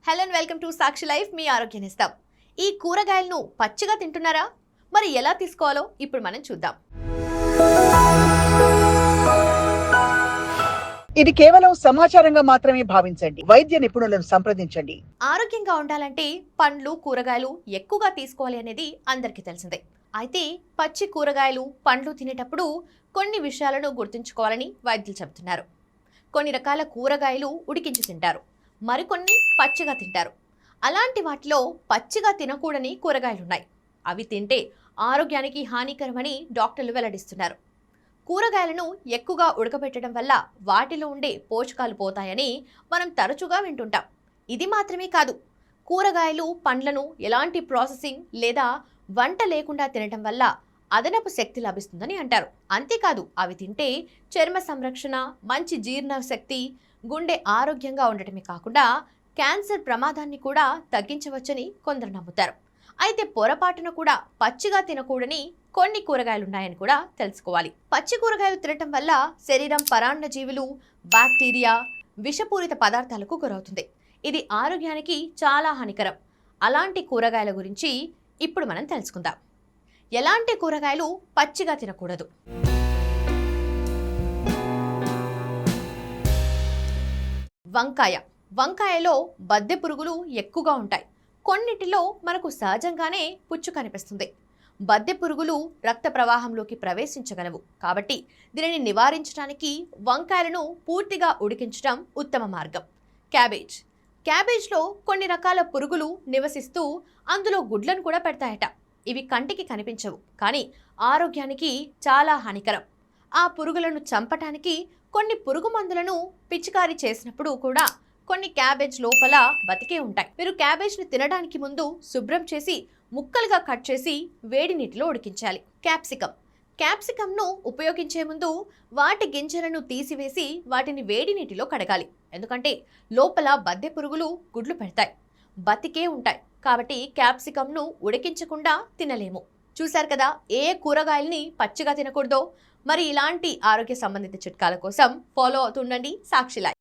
Hello and welcome to Sakshi life. మీ ఆరోగ్యాన్ని ఇస్తాం. ఈ కూరగాయలను పచ్చిగా తింటున్నారా? మరి ఎలా తీసుకోవాలో ఇప్పుడు మనం చూద్దాం. ఇది కేవలం సమాచారంగా మాత్రమే భావించండి. వైద్య నిపుణులను సంప్రదించండి. ఆరోగ్యంగా ఉండాలంటే పండ్లు, కూరగాయలు ఎక్కువగా తీసుకోవాలి అనేది అందరికీ తెలిసిందే. అయితే పచ్చి కూరగాయలు, పండ్లు తినేటప్పుడు కొన్ని విషయాలను గుర్తుంచుకోవాలని వైద్యులు చెబుతున్నారు. కొన్ని రకాల కూరగాయలు ఉడికించి తింటారు, మరికొన్ని పచ్చిగా తింటారు. అలాంటి వాటిలో పచ్చిగా తినకూడని కూరగాయలున్నాయి. అవి తింటే ఆరోగ్యానికి హానికరమని డాక్టర్లు వెల్లడిస్తున్నారు. కూరగాయలను ఎక్కువగా ఉడకబెట్టడం వల్ల వాటిలో ఉండే పోషకాలు పోతాయని మనం తరచుగా వింటుంటాం. ఇది మాత్రమే కాదు, కూరగాయలు, పండ్లను ఎలాంటి ప్రాసెసింగ్ లేదా వంట లేకుండా తినటం వల్ల అదనపు శక్తి లభిస్తుందని అంటారు. అంతేకాదు, అవి తింటే చర్మ సంరక్షణ, మంచి జీర్ణ శక్తి, గుండె ఆరోగ్యంగా ఉండటమే కాకుండా క్యాన్సర్ ప్రమాదాన్ని కూడా తగ్గించవచ్చని కొందరు నమ్ముతారు. అయితే పొరపాటున కూడా పచ్చిగా తినకూడని కొన్ని కూరగాయలున్నాయని కూడా తెలుసుకోవాలి. పచ్చి కూరగాయలు తినటం వల్ల శరీరం పరాన్నజీవులు, బ్యాక్టీరియా, విషపూరిత పదార్థాలకు గురవుతుంది. ఇది ఆరోగ్యానికి చాలా హానికరం. అలాంటి కూరగాయల గురించి ఇప్పుడు మనం తెలుసుకుందాం. ఎలాంటి కూరగాయలు పచ్చిగా తినకూడదు? వంకాయలో బద్దె పురుగులు ఎక్కువగా ఉంటాయి. కొన్నిటిలో మనకు సహజంగానే పుచ్చు కనిపిస్తుంది. బద్దె పురుగులు రక్త ప్రవాహంలోకి ప్రవేశించగలవు. కాబట్టి దీనిని నివారించడానికి వంకాయలను పూర్తిగా ఉడికించడం ఉత్తమ మార్గం. క్యాబేజ్లో కొన్ని రకాల పురుగులు నివసిస్తూ అందులో గుడ్లను కూడా పెడతాయట. ఇవి కంటికి కనిపించవు, కానీ ఆరోగ్యానికి చాలా హానికరం. ఆ పురుగులను చంపటానికి కొన్ని పురుగు మందులను పిచికారీ చేసినప్పుడు కూడా కొన్ని క్యాబేజ్ లోపల బతికే ఉంటాయి. మీరు క్యాబేజ్ని తినడానికి ముందు శుభ్రం చేసి ముక్కలుగా కట్ చేసి వేడి నీటిలో ఉడికించాలి. క్యాప్సికంను ఉపయోగించే ముందు వాటి గింజలను తీసివేసి వాటిని వేడి నీటిలో కడగాలి. ఎందుకంటే లోపల బద్దె పురుగులు గుడ్లు పెడతాయి, బతికే ఉంటాయి. కాబట్టి క్యాప్సికంను ఉడికించకుండా తినలేము. చూశారు కదా, ఏ కూరగాయల్ని పచ్చిగా తినకూడదో. మరి ఇలాంటి ఆరోగ్య సంబంధిత చిట్కాల కోసం ఫాలో అవుతుండండి సాక్షి లైఫ్.